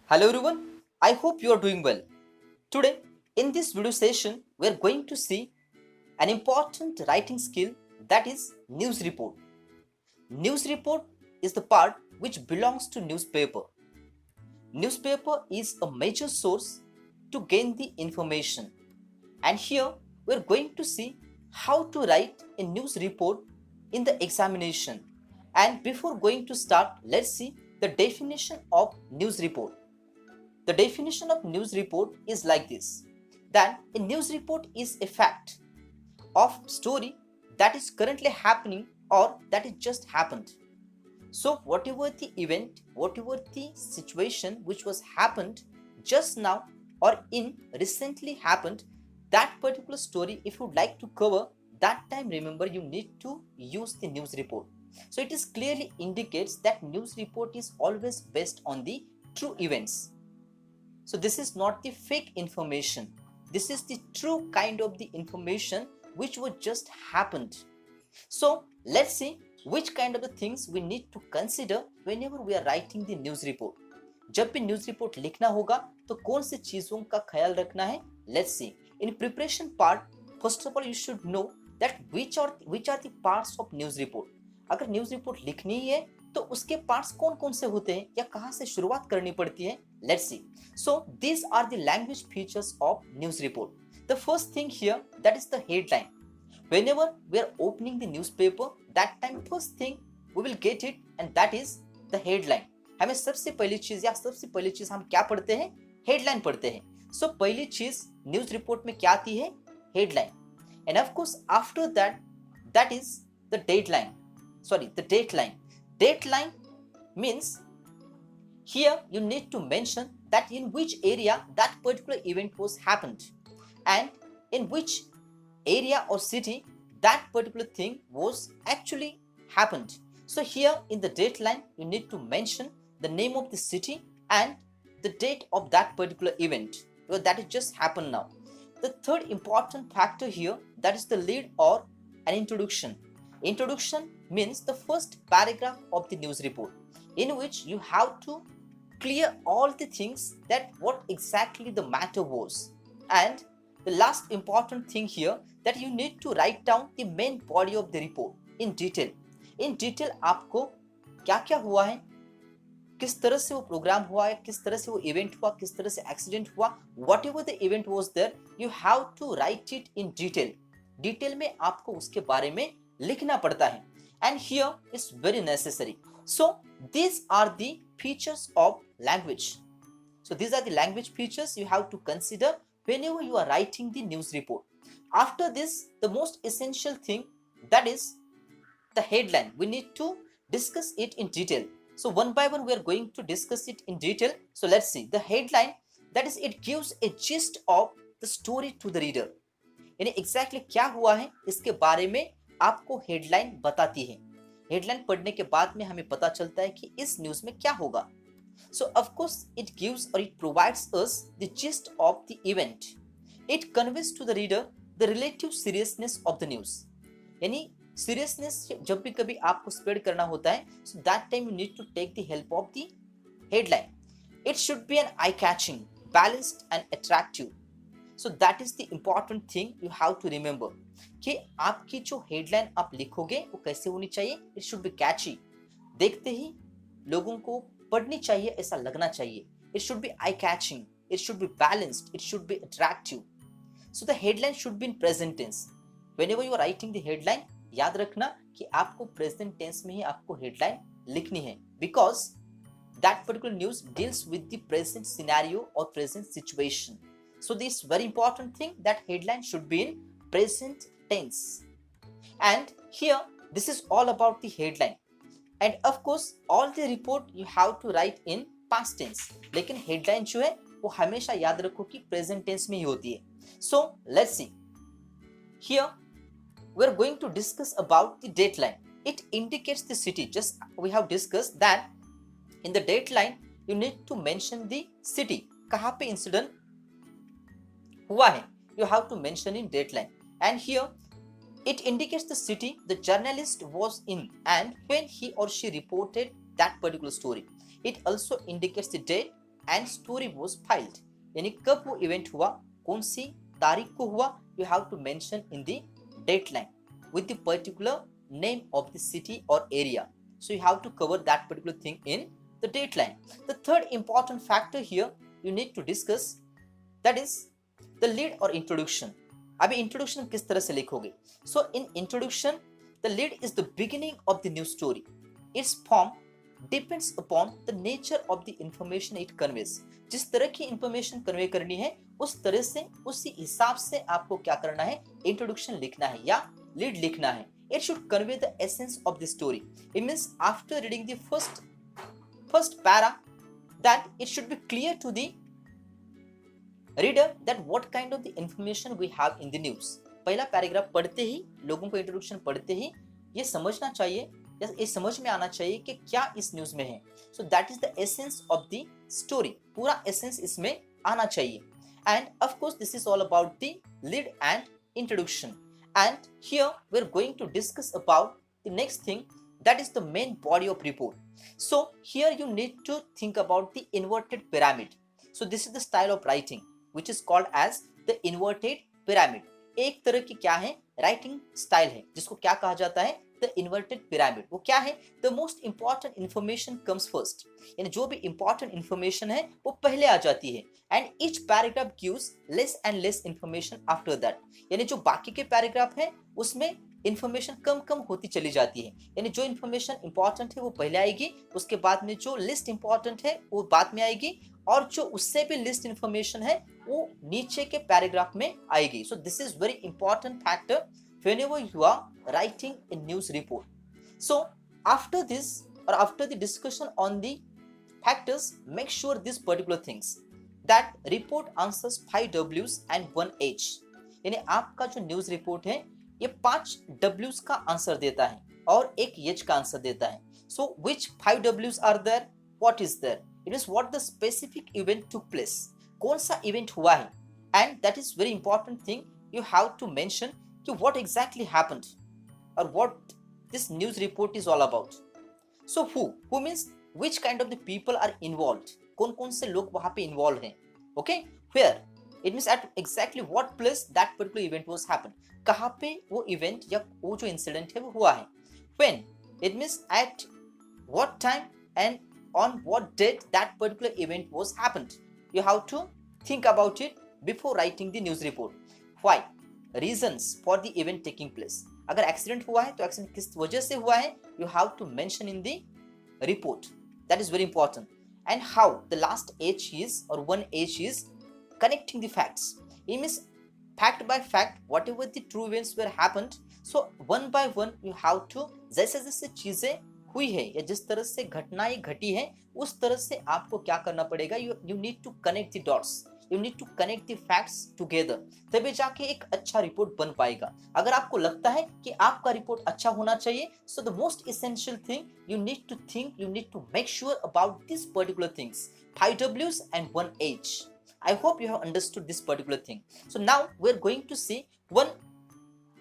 Hello everyone, I hope you are doing well. Today, in this video session, we are going to see an important writing skill, that is news report. News report is the part which belongs to newspaper. Newspaper is a major source to gain the information. And here we are going to see how to write a news report in the examination. And before going to start, let's see the definition of news report. The definition of news report is like this: that a news report is a fact of story that is currently happening or that is just happened. So whatever the event, whatever the situation which was happened just now or in recently happened, that particular story, if you would like to cover that time, remember you need to use the news report. So it is clearly indicates that news report is always based on the true events. So this is not the fake information. This is the true kind of the information which would just happened. So let's see which kind of the things we need to consider whenever we are writing the news report. जब भी news report लिखना होगा तो कौन सी चीजों का ख्याल रखना है? Let's see. In preparation part, first of all you should know that which are the parts of news report. अगर न्यूज रिपोर्ट लिखनी ही है तो उसके पार्ट्स कौन कौन से होते हैं या कहां से शुरुआत करनी पड़ती है? Let's see. So these are the language features of news report. The first thing here, that is the headline. Whenever we are opening the newspaper, that time first thing we will get it, and that is the headline. हमें सबसे पहली चीज हम क्या पढ़ते हैं? Headline पढ़ते हैं. So पहली चीज न्यूज रिपोर्ट में क्या आती है? Headline. And of course after that, that is the deadline. The dateline. Dateline means here you need to mention that in which area that particular event was happened and in which area or city that particular thing was actually happened. So here in the dateline you need to mention the name of the city and the date of that particular event, because that has just happened now. The third important factor here, that is the lead or an introduction. Introduction means the first paragraph of the news report, in which you have to clear all the things that what exactly the matter was. And the last important thing here, that you need to write down the main body of the report in detail. In detail आपको क्या क्या हुआ है, किस तरह से वो programme हुआ है, किस तरह से वो इवेंट हुआ, किस तरह से एक्सीडेंट हुआ, whatever the event was there, you have to write it in detail. Detail में आपको उसके बारे में लिखना पड़ता है. And here is very necessary. So these are the features of language. So these are the language features you have to consider whenever you are writing the news report. After this, the most essential thing, that is the headline. We need to discuss it in detail. So one by one we are going to discuss it in detail. So let's see the headline, that is it gives a gist of the story to the reader. यानी exactly क्या हुआ है इसके बारे में आपको headline बताती है. हेडलाइन पढ़ने के बाद में हमें पता चलता है कि इस न्यूज में क्या होगा. So of course it gives or it provides us the gist of the event. It conveys to the reader the relative seriousness of the news. यानी seriousness जब भी कभी आपको स्प्रेड करना होता है, so that time you need to take the help of the headline. It should be an eye-catching, balanced and attractive. So that is the important thing you have to remember कि आपकी जो headline आप लिखोगे वो कैसे होनी चाहिए. It should be catchy. देखते ही लोगों को पढ़नी चाहिए ऐसा लगना चाहिए. It should be eye-catching. It should be balanced. It should be attractive. So the headline should be in present tense. Whenever you are writing the headline, याद रखना कि आपको present tense में ही आपको headline लिखनी है, because that particular news deals with the present scenario or present situation. So this very important thing, that headline should be in present tense. And here this is all about the headline. And of course all the report you have to write in past tense. लेकिन headline जो है वो हमेशा याद रखो कि present tense में ही होती है. So let's see. Here we are going to discuss about the dateline. It indicates the city. Just we have discussed that in the dateline you need to mention the city. कहाँ पे incident हुआ है, you have to mention in dateline. And here it indicates the city the journalist was in and when he or she reported that particular story. It also indicates the date and story was filed, यानी कब वो event हुआ, कौन सी तारीख को हुआ, you have to mention in the dateline with the particular name of the city or area. So you have to cover that particular thing in the dateline. The third important factor here you need to discuss, that is the lead or introduction. अभी introduction किस तरह से लिखोगे? So in introduction, the lead is the beginning of the new story. Its form depends upon the nature of the information it conveys. जिस तरह की information convey करनी है उस तरह से, उसी हिसाब से आपको क्या करना है, इंट्रोडक्शन लिखना है या लीड लिखना है. It should convey the essence of the story. It means after reading the first para, that it should be clear to the reader that what kind of the information we have in the news. पहला paragraph पढ़ते ही, लोगों को introduction पढ़ते ही ये समझना चाहिए या ये समझ में आना चाहिए कि क्या इस न्यूज में है. So that is the essence of the story. पूरा essence इसमें आना चाहिए. And of course this is all about the lead and introduction. And here we're going to discuss about the next thing, that is the main body of report. So here you need to think about the inverted pyramid. So this is the style of writing which is called as the inverted pyramid. एक तरह की क्या है, writing style है जिसको क्या कहा जाता है, द इन्वर्टेड पिरामिड. वो क्या है, the most important information comes first, यानी जो भी इंपॉर्टेंट इंफॉर्मेशन है वो पहले आ जाती है. And each paragraph gives less and less information after that, यानी जो बाकी के पैराग्राफ है उसमें इंफॉर्मेशन कम कम होती चली जाती है. यानी जो इंफॉर्मेशन इंपॉर्टेंट है वो पहले आएगी, उसके बाद में जो लिस्ट इंपॉर्टेंट है वो बाद में आएगी, और जो उससे भी लिस्ट इंफॉर्मेशन है वो नीचे के पैराग्राफ में आएगी. So this is very important factor whenever you are writing a news report. So after this, or after the discussion on the factors, make sure these particular things, that report answers 5 W's and 1 H. यानी आपका जो news report है ये 5 W's का answer देता है और एक H का आंसर देता है. So which 5 W's are there? What is there? It is what the specific event took place. कौन सा इवेंट हुआ है, and that is very important thing you have to mention what exactly happened or what this news report is all about. So who means which kind of the people are involved, कौन कौन से लोग वहां पे involved हैं. Okay, where, it means at exactly what place that particular event was happened, कहाँ पे वो event या वो जो incident है वो हुआ है. When, it means at what time and on what date that particular event was happened. You have to think about it before writing the news report. Why, reasons for the event taking place. अगर accident हुआ है तो accident किस वजह से हुआ है, you have to mention in the report. That is very important. And how the last H is, or 1 H is connecting the facts. It means fact by fact whatever the true events were happened. So one by one you have to, जैसे जैसे चीजें हुई है या जिस तरह से घटनाएं घटी है उस तरह से आपको क्या करना पड़ेगा, you need to connect the dots. You need to connect the facts together. तभी जाके एक अच्छा रिपोर्ट बन पाएगा. अगर आपको लगता है कि आपका रिपोर्ट अच्छा होना चाहिए, so the most essential thing you need to think, you need to make sure about these particular things, 5 W's and 1 H. I hope you have understood this particular thing. So now we're going to see one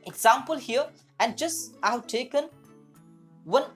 example here, and just I have taken one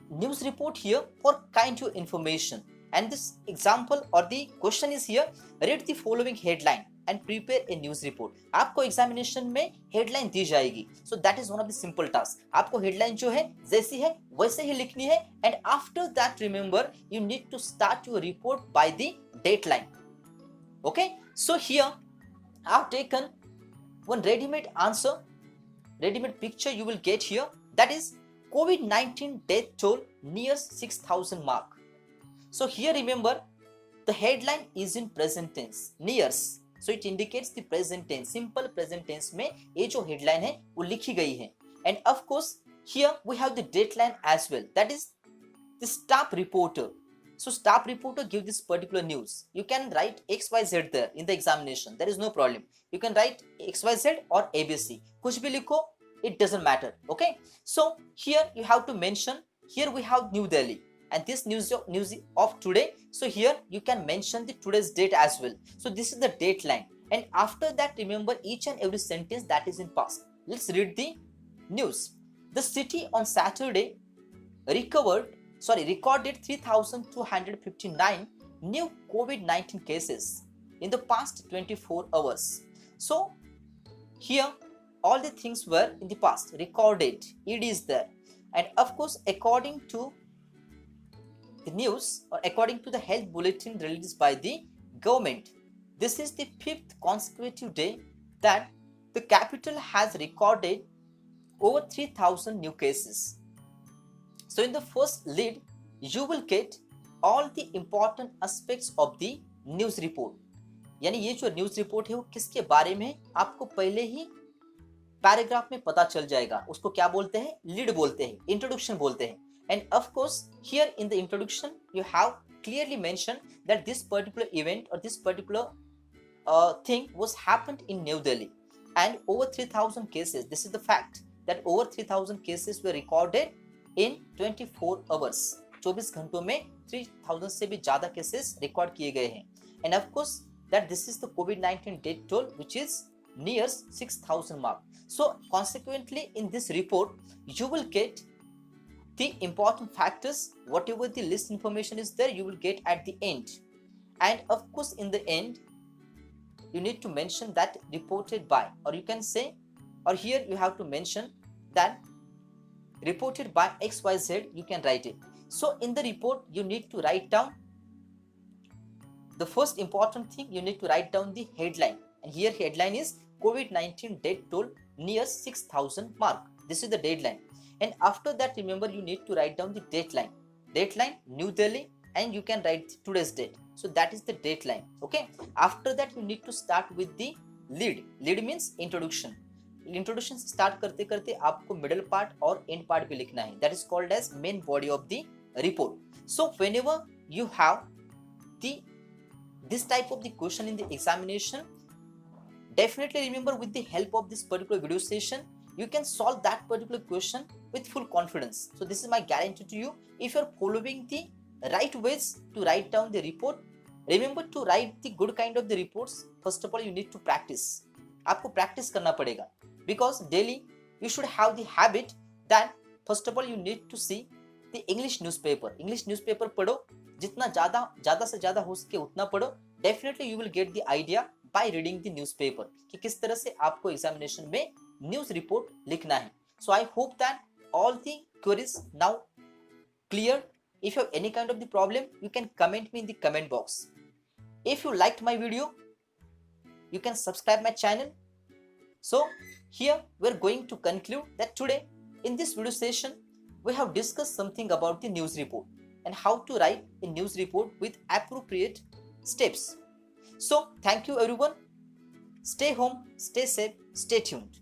news report here for kind of information. And this example or the question is here, read the following headline and prepare a news report. आपको examination में headline दी जाएगी. So that is one of the simple tasks. आपको headline जो है जैसी है वैसे ही लिखनी है. And after that, remember, you need to start your report by the deadline. Okay? So here I have taken one ready-made answer, ready-made picture you will get here. That is COVID-19 death toll nears 6,000 mark. So here remember, the headline is in present tense, nears. So it indicates the present tense, simple present tense में ये जो headline है वो लिखी गई है. And of course here we have the deadline as well, that is the staff reporter. So staff reporter give this particular news. You can write XYZ there in the examination, there is no problem. You can write XYZ or ABC, कुछ भी लिखो, it doesn't matter. Okay, so here you have to mention, here we have New Delhi. And this news of today, so here you can mention the today's date as well. So this is the date line, and after that remember each and every sentence that is in past. Let's read the news. The city on Saturday recorded 3,259 new COVID-19 cases in the past 24 hours. So here all the things were in the past recorded, it is there, and of course according to the news or according to the health bulletin released by the government, this is the 5th consecutive day that the capital has recorded over 3000 new cases. So in the first lead you will get all the important aspects of the news report. यानी ये जो news report है वो किसके बारे में है आपको पहले ही पैराग्राफ में पता चल जाएगा. उसको क्या बोलते हैं? लीड बोलते हैं, इंट्रोडक्शन बोलते हैं. And of course here in the introduction you have clearly mentioned that this particular event or this particular thing was happened in New Delhi and over 3000 cases. This is the fact that over 3000 cases were recorded in 24 hours. 24 घंटों में 3000 से भी ज्यादा cases record किए गए हैं. And of course that this is the COVID-19 death toll which is near 6000 mark. So consequently in this report you will get the important factors, whatever the list information is there you will get at the end. And of course in the end you need to mention that reported by, or you can say, or here you have to mention that reported by XYZ, you can write it. So in the report you need to write down the first important thing, you need to write down the headline, and here headline is COVID-19 death toll near 6000 mark. This is the deadline. And after that remember you need to write down the dateline. Dateline New Delhi, and you can write today's date. So that is the dateline. Okay, after that you need to start with the lead. Lead means introduction. Introduction से start करते करते आपको middle part और end part भी लिखना है. That is called as main body of the report. So whenever you have this type of the question in the examination, definitely remember with the help of this particular video session you can solve that particular question with full confidence. So this is my guarantee to you. If you are following the right ways to write down the report, remember to write the good kind of the reports. First of all you need to practice. आपको practice करना पड़ेगा, because daily you should have the habit that first of all you need to see the English newspaper. English newspaper पढ़ो, जितना ज़्यादा से ज़्यादा हो सके उतना पढ़ो. Definitely you will get the idea by reading the newspaper कि किस तरह से आपको examination में news report लिखना है. So I hope that all the queries now clear. If you have any kind of the problem you can comment me in the comment box. If you liked my video you can subscribe my channel. So here we are going to conclude that today in this video session we have discussed something about the news report and how to write a news report with appropriate steps. So thank you everyone. Stay home, stay safe, stay tuned.